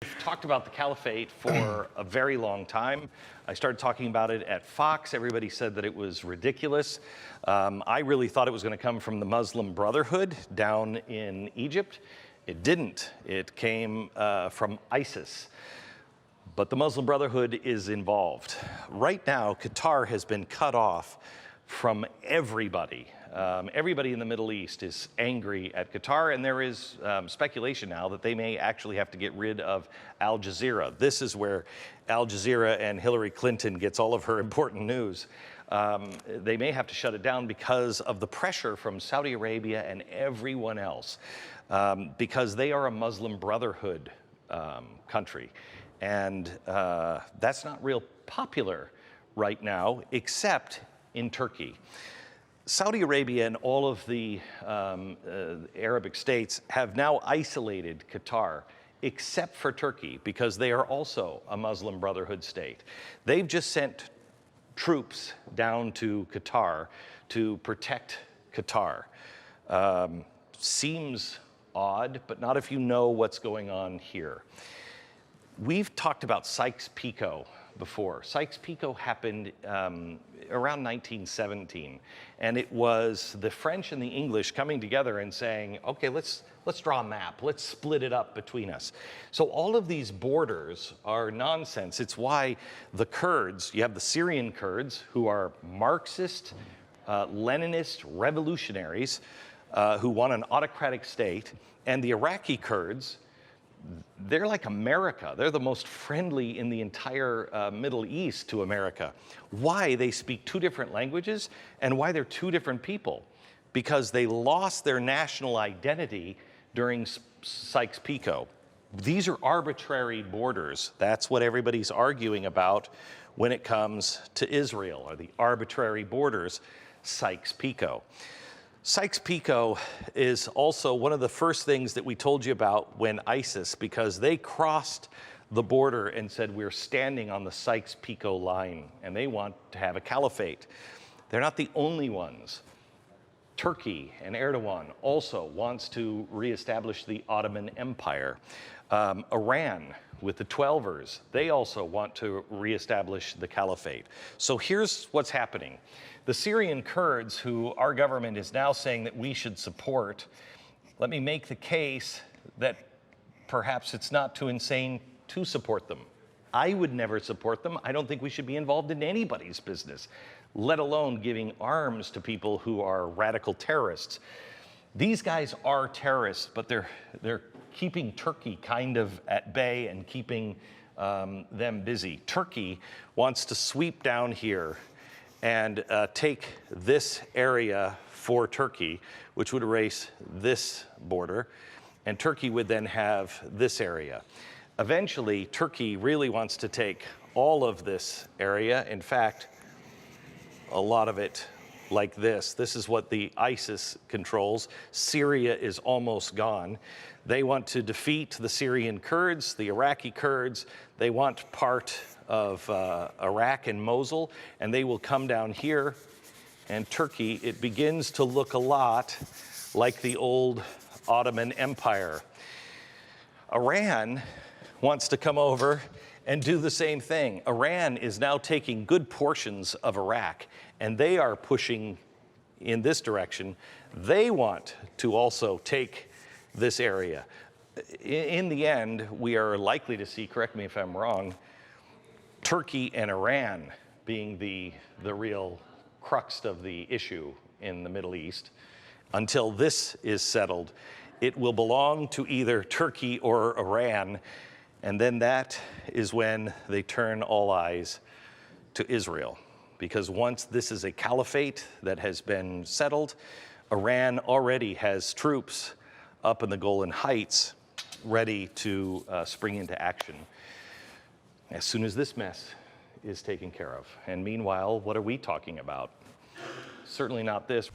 We've talked about the caliphate for a very long time. I started talking about it at Fox. Everybody said that it was ridiculous. I really thought it was going to come from the Muslim Brotherhood down in Egypt. It didn't. It came from ISIS. But the Muslim Brotherhood is involved. Right now, Qatar has been cut off from everybody. Everybody in the Middle East is angry at Qatar, and there is speculation now that they may actually have to get rid of Al Jazeera. This is where Al Jazeera and Hillary Clinton gets all of her important news. They may have to shut it down because of the pressure from Saudi Arabia and everyone else, because they are a Muslim Brotherhood country. And that's not real popular right now, except in Turkey. Saudi Arabia and all of the Arabic states have now isolated Qatar, except for Turkey, because they are also a Muslim Brotherhood state. They've just sent troops down to Qatar to protect Qatar. Seems odd, but not if you know what's going on here. We've talked about Sykes-Picot before. Sykes-Picot happened around 1917, and it was the French and the English coming together and saying, okay, let's draw a map, let's split it up between us. So all of these borders are nonsense. It's why the Kurds, you have the Syrian Kurds, who are Marxist, Leninist revolutionaries who want an autocratic state, and the Iraqi Kurds. They're like America. They're the most friendly in the entire Middle East to America. Why? They speak two different languages, and why they're two different people. Because they lost their national identity during Sykes-Picot. These are arbitrary borders. That's what everybody's arguing about when it comes to Israel, or the arbitrary borders, Sykes-Picot. Sykes-Picot is also one of the first things that we told you about when ISIS, because they crossed the border and said, we're standing on the Sykes-Picot line, and they want to have a caliphate. They're not the only ones. Turkey and Erdogan also wants to reestablish the Ottoman Empire. Iran with the Twelvers, they also want to reestablish the caliphate. So here's what's happening. The Syrian Kurds, who our government is now saying that we should support, let me make the case that perhaps it's not too insane to support them. I would never support them. I don't think we should be involved in anybody's business, let alone giving arms to people who are radical terrorists. These guys are terrorists, but they're keeping Turkey kind of at bay and keeping them busy. Turkey wants to sweep down here and take this area for Turkey, which would erase this border, and Turkey would then have this area. Eventually, Turkey really wants to take all of this area. In fact, a lot of it like this. This is what the ISIS controls. Syria is almost gone. They want to defeat the Syrian Kurds, the Iraqi Kurds. They want part of Iraq and Mosul, and they will come down here. And Turkey, it begins to look a lot like the old Ottoman Empire. Iran wants to come over and do the same thing. Iran is now taking good portions of Iraq, and they are pushing in this direction. They want to also take this area. In the end, we are likely to see, correct me if I'm wrong, Turkey and Iran being the real crux of the issue in the Middle East. Until this is settled, it will belong to either Turkey or Iran, and then that is when they turn all eyes to Israel. Because once this is a caliphate that has been settled, Iran already has troops up in the Golan Heights ready to spring into action as soon as this mess is taken care of. And meanwhile, what are we talking about? Certainly not this.